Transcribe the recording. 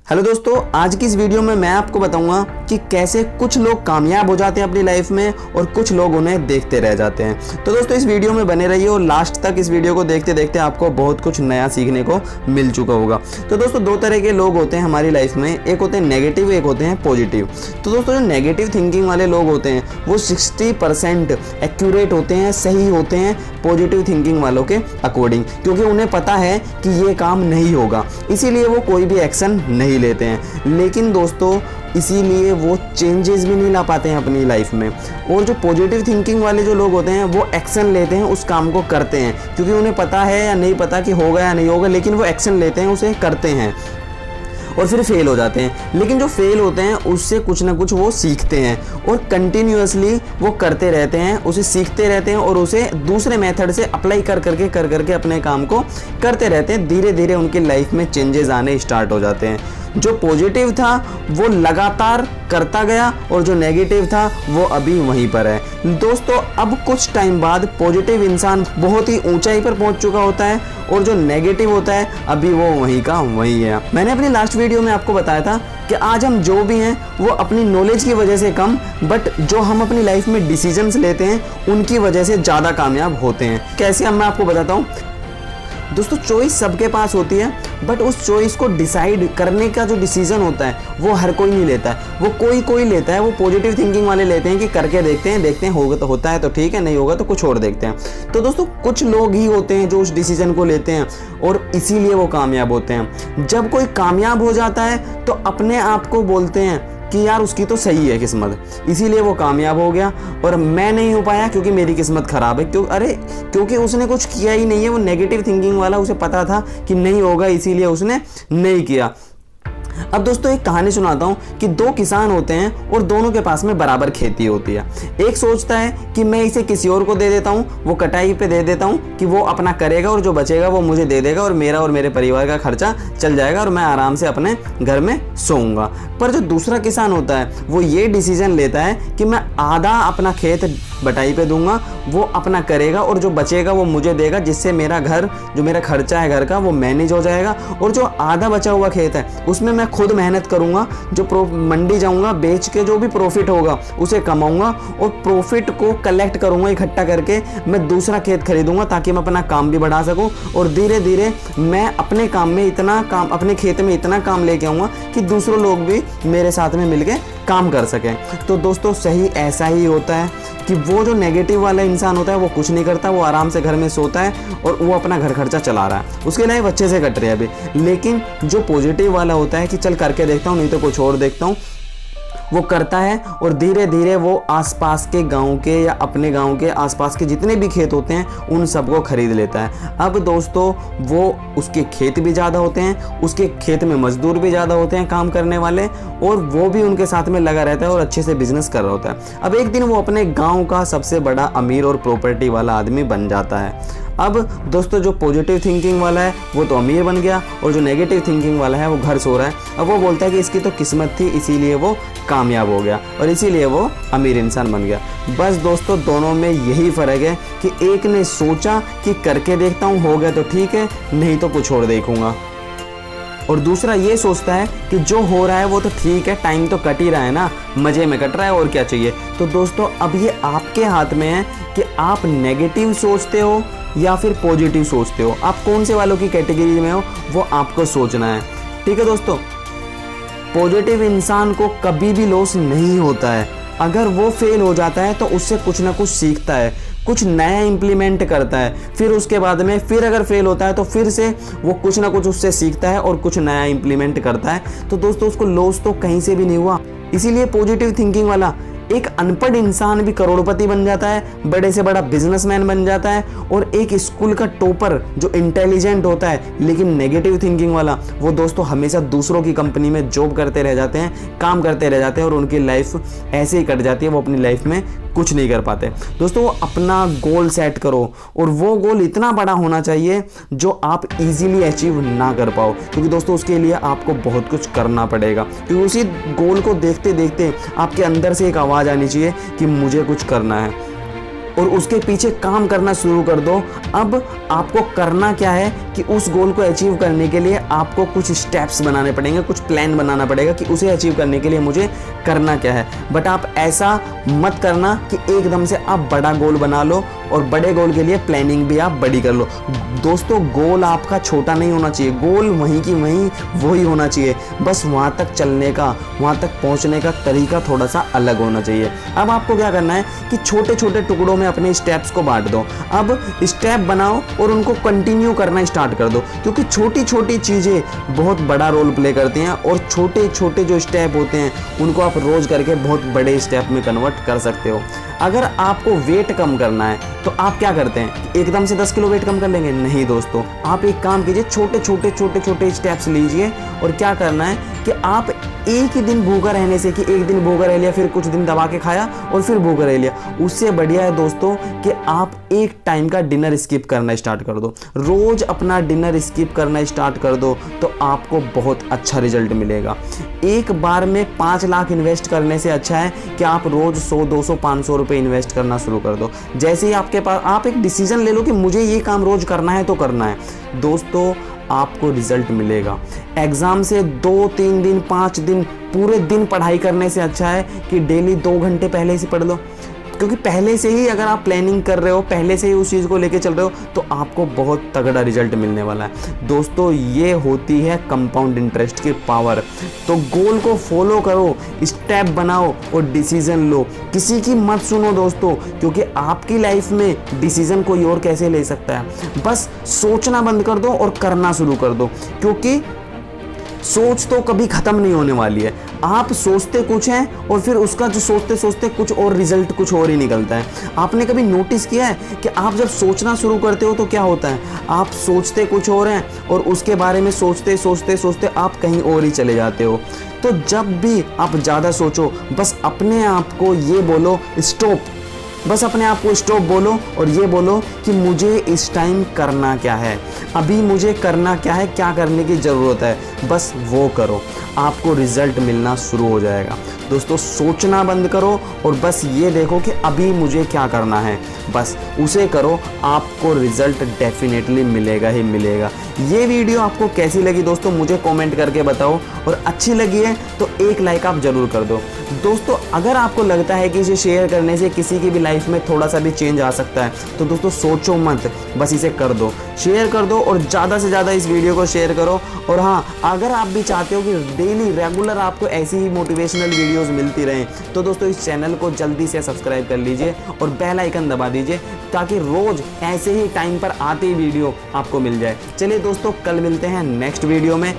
Hello दोस्तों, आज की इस वीडियो में मैं आपको बताऊंगा कि कैसे कुछ लोग कामयाब हो जाते हैं अपनी लाइफ में और कुछ लोग उन्हें देखते रह जाते हैं। तो दोस्तों इस वीडियो में बने रहिए और लास्ट तक इस वीडियो को देखते देखते आपको बहुत कुछ नया सीखने को मिल चुका होगा। तो दोस्तों दो तरह के लोग होते हैं हमारी लाइफ में, एक होते हैं नेगेटिव, एक होते हैं पॉजिटिव। तो दोस्तों जो नेगेटिव थिंकिंग वाले लोग होते हैं वो 60% एक्यूरेट होते हैं, सही होते हैं पॉजिटिव थिंकिंग वालों के अकॉर्डिंग, क्योंकि उन्हें पता है कि ये काम नहीं होगा, इसीलिए वो कोई भी एक्शन नहीं लेते हैं। लेकिन दोस्तों इसीलिए वो चेंजेस भी नहीं ला पाते हैं अपनी लाइफ में। और जो पॉजिटिव थिंकिंग वाले जो लोग होते हैं वो एक्शन लेते हैं, उस काम को करते हैं, क्योंकि उन्हें पता है या नहीं पता कि होगा या नहीं होगा, लेकिन वो एक्शन लेते हैं, उसे करते हैं और फिर फेल हो जाते हैं। लेकिन जो फेल होते हैं उससे कुछ ना कुछ वो सीखते हैं और कंटिन्यूअसली वो करते रहते हैं, उसे सीखते रहते हैं और उसे दूसरे मेथड से अप्लाई कर करके अपने काम को करते रहते हैं। धीरे धीरे उनकी लाइफ में चेंजेस आने स्टार्ट हो जाते हैं। जो पॉजिटिव था वो लगातार करता गया और जो नेगेटिव था वो अभी वहीं पर है। दोस्तों अब कुछ टाइम बाद पॉजिटिव इंसान बहुत ही ऊंचाई पर पहुंच चुका होता है और जो नेगेटिव होता है अभी वो वहीं का वहीं है। मैंने अपनी लास्ट वीडियो में आपको बताया था कि आज हम जो भी हैं वो अपनी नॉलेज की वजह से कम, बट जो हम अपनी लाइफ में डिसीजंस लेते हैं उनकी वजह से ज़्यादा कामयाब होते हैं। कैसे, अब मैं आपको बताता हूँ। दोस्तों चॉइस सबके पास होती है, बट उस चॉइस को डिसाइड करने का जो डिसीजन होता है वो हर कोई नहीं लेता है, वो कोई लेता है। वो पॉजिटिव थिंकिंग वाले लेते हैं कि करके देखते हैं होगा तो होता है तो ठीक है, नहीं होगा तो कुछ और देखते हैं। तो दोस्तों कुछ लोग ही होते हैं जो उस डिसीजन को लेते हैं और इसीलिए वो कामयाब होते हैं। जब कोई कामयाब हो जाता है तो अपने आप को बोलते हैं कि यार उसकी तो सही है किस्मत, इसीलिए वो कामयाब हो गया और मैं नहीं हो पाया क्योंकि मेरी किस्मत खराब है। क्योंकि उसने कुछ किया ही नहीं है। वो नेगेटिव थिंकिंग वाला, उसे पता था कि नहीं होगा, इसीलिए उसने नहीं किया। अब दोस्तों एक कहानी सुनाता हूँ कि दो किसान होते हैं और दोनों के पास में बराबर खेती होती है। एक सोचता है कि मैं इसे किसी और को दे देता हूँ, वो कटाई पे दे देता हूँ कि वो अपना करेगा और जो बचेगा वो मुझे दे देगा और मेरा और मेरे परिवार का खर्चा चल जाएगा और मैं आराम से अपने घर में सोऊंगा। पर जो दूसरा किसान होता है वो ये डिसीजन लेता है कि मैं आधा अपना खेत बटाई पे दूंगा, वो अपना करेगा और जो बचेगा वो मुझे देगा, जिससे मेरा घर, जो मेरा खर्चा है घर का, वो मैनेज हो जाएगा। और जो आधा बचा हुआ खेत है उसमें मैं खुद मेहनत करूंगा, जो मंडी जाऊंगा, बेच के जो भी प्रॉफिट होगा उसे कमाऊंगा और प्रॉफिट को कलेक्ट करूंगा, इकट्ठा करके मैं दूसरा खेत खरीदूंगा ताकि मैं अपना काम भी बढ़ा सकूं और धीरे धीरे मैं अपने काम में इतना काम, अपने खेत में इतना काम लेके आऊंगा कि दूसरे लोग भी मेरे साथ में मिलके काम कर सकें। तो दोस्तों सही ऐसा ही होता है कि वो जो नेगेटिव वाला इंसान होता है वो कुछ नहीं करता, वो आराम से घर में सोता है और वो अपना घर खर्चा चला रहा है, उसके लाइफ अच्छे से कट रही है अभी। लेकिन जो पॉजिटिव वाला होता है कि चल करके देखता हूँ, नहीं तो कुछ और देखता हूँ, वो करता है और धीरे धीरे वो आसपास के गांव के या अपने गांव के आसपास के जितने भी खेत होते हैं उन सबको खरीद लेता है। अब दोस्तों वो उसके खेत भी ज़्यादा होते हैं, उसके खेत में मजदूर भी ज़्यादा होते हैं काम करने वाले, और वो भी उनके साथ में लगा रहता है और अच्छे से बिजनेस कर रहा होता है। अब एक दिन वो अपने गाँव का सबसे बड़ा अमीर और प्रॉपर्टी वाला आदमी बन जाता है। अब दोस्तों जो पॉजिटिव थिंकिंग वाला है वो तो अमीर बन गया और जो नेगेटिव थिंकिंग वाला है वो घर सो रहा है। अब वो बोलता है कि इसकी तो किस्मत थी, इसीलिए वो कामयाब हो गया और इसीलिए वो अमीर इंसान बन गया। बस दोस्तों दोनों में यही फ़र्क है कि एक ने सोचा कि करके देखता हूँ, हो गया तो ठीक है, नहीं तो कुछ और देखूँगा, और दूसरा ये सोचता है कि जो हो रहा है वो तो ठीक है, टाइम तो कट ही रहा है ना, मज़े में कट रहा है और क्या चाहिए। तो दोस्तों अब ये आपके हाथ में है कि आप नेगेटिव सोचते हो या फिर पॉजिटिव सोचते हो, आप कौन से वालों की कैटेगरी में हो वो आपको सोचना है। ठीक है दोस्तों, पॉजिटिव इंसान को कभी भी लॉस नहीं होता है। अगर वो फेल हो जाता है तो उससे कुछ ना कुछ सीखता है, कुछ नया इम्प्लीमेंट करता है, फिर उसके बाद में फिर अगर फेल होता है तो फिर से वो कुछ ना कुछ उससे सीखता है और कुछ नया इम्प्लीमेंट करता है। तो दोस्तों उसको लॉस तो कहीं से भी नहीं हुआ। इसीलिए पॉजिटिव थिंकिंग वाला एक अनपढ़ इंसान भी करोड़पति बन जाता है, बड़े से बड़ा बिजनेसमैन बन जाता है, और एक स्कूल का टॉपर जो इंटेलिजेंट होता है लेकिन नेगेटिव थिंकिंग वाला, वो दोस्तों हमेशा दूसरों की कंपनी में जॉब करते रह जाते हैं, काम करते रह जाते हैं और उनकी लाइफ ऐसे ही कट जाती है, वो अपनी लाइफ में कुछ नहीं कर पाते। दोस्तों वो अपना गोल सेट करो और वो गोल इतना बड़ा होना चाहिए जो आप इजीली अचीव ना कर पाओ, क्योंकि दोस्तों उसके लिए आपको बहुत कुछ करना पड़ेगा। क्योंकि उसी गोल को देखते देखते आपके अंदर से एक आवाज़ आनी चाहिए कि मुझे कुछ करना है। और उसके पीछे काम करना शुरू कर दो। अब आपको करना क्या है कि उस गोल को अचीव करने के लिए आपको कुछ स्टेप्स बनाने पड़ेंगे, कुछ प्लान बनाना पड़ेगा कि उसे अचीव करने के लिए मुझे करना क्या है। बट आप ऐसा मत करना कि एकदम से आप बड़ा गोल बना लो और बड़े गोल के लिए प्लानिंग भी आप बड़ी कर लो। दोस्तों, गोल आपका छोटा नहीं होना चाहिए, गोल वहीं की वहीं वही होना चाहिए, बस वहाँ तक चलने का, वहाँ तक पहुँचने का तरीका थोड़ा सा अलग होना चाहिए। अब आपको क्या करना है कि छोटे छोटे टुकड़ों में अपने स्टेप्स को बांट दो। अब स्टेप बनाओ और उनको कंटिन्यू करना स्टार्ट कर दो, क्योंकि छोटी छोटी चीज़ें बहुत बड़ा रोल प्ले करती हैं और छोटे छोटे जो स्टेप होते हैं उनको आप रोज़ करके बहुत बड़े स्टेप में कन्वर्ट कर सकते हो। अगर आपको वेट कम करना है तो आप क्या करते हैं, एकदम से 10 किलो वेट कम कर लेंगे? नहीं दोस्तों, आप एक काम कीजिए, छोटे छोटे स्टेप्स लीजिए। और क्या करना है कि आप एक ही दिन भूखा रहने से, कि एक दिन भूखा रह लिया फिर कुछ दिन दबा के खाया और फिर भूखा रह लिया, उससे बढ़िया है दोस्तों कि आप एक टाइम का डिनर स्किप करना स्टार्ट कर दो। रोज अपना डिनर स्किप करना स्टार्ट कर दो तो आपको बहुत अच्छा रिजल्ट मिलेगा। एक बार में 5 लाख इन्वेस्ट करने से अच्छा है कि आप रोज 100, 200, 500 रुपए इन्वेस्ट करना शुरू कर दो। जैसे ही आपके पास, आप एक डिसीजन ले लो कि मुझे ये काम रोज करना है तो करना है, दोस्तों आपको रिजल्ट मिलेगा। एग्जाम से 2, 3 दिन, 5 दिन, पूरे दिन पढ़ाई करने से अच्छा है कि डेली 2 घंटे पहले से पढ़ लो, क्योंकि पहले से ही अगर आप प्लानिंग कर रहे हो, पहले से ही उस चीज़ को लेके चल रहे हो तो आपको बहुत तगड़ा रिजल्ट मिलने वाला है। दोस्तों, ये होती है कंपाउंड इंटरेस्ट की पावर। तो गोल को फॉलो करो, स्टेप बनाओ और डिसीजन लो। किसी की मत सुनो दोस्तों, क्योंकि आपकी लाइफ में डिसीजन कोई और कैसे ले सकता है। बस सोचना बंद कर दो और करना शुरू कर दो, क्योंकि सोच तो कभी ख़त्म नहीं होने वाली है। आप सोचते कुछ हैं और फिर उसका जो सोचते सोचते कुछ और रिजल्ट कुछ और ही निकलता है। आपने कभी नोटिस किया है कि आप जब सोचना शुरू करते हो तो क्या होता है, आप सोचते कुछ और हैं और उसके बारे में सोचते सोचते सोचते आप कहीं और ही चले जाते हो। तो जब भी आप ज़्यादा सोचो, बस अपने आप को ये बोलो स्टॉप, बस अपने आप को स्टॉप बोलो और ये बोलो कि मुझे इस टाइम करना क्या है, अभी मुझे करना क्या है, क्या करने की ज़रूरत है, बस वो करो, आपको रिजल्ट मिलना शुरू हो जाएगा। दोस्तों, सोचना बंद करो और बस ये देखो कि अभी मुझे क्या करना है, बस उसे करो, आपको रिजल्ट डेफिनेटली मिलेगा ही मिलेगा। ये वीडियो आपको कैसी लगी दोस्तों, मुझे कमेंट करके बताओ, और अच्छी लगी है तो एक लाइक आप ज़रूर कर दो। दोस्तों, अगर आपको लगता है कि इसे शेयर करने से किसी की भी लाइफ में थोड़ा सा भी चेंज आ सकता है तो दोस्तों सोचो मत, बस इसे कर दो, शेयर कर दो और ज़्यादा से ज़्यादा इस वीडियो को शेयर करो। और हाँ, अगर आप भी चाहते हो कि डेली रेगुलर आपको ऐसी ही मोटिवेशनल वीडियोस मिलती रहें तो दोस्तों इस चैनल को जल्दी से सब्सक्राइब कर लीजिए और बेल आइकन दबा दीजिए, ताकि रोज़ ऐसे ही टाइम पर आती वीडियो आपको मिल जाए। चलिए दोस्तों, कल मिलते हैं नेक्स्ट वीडियो में।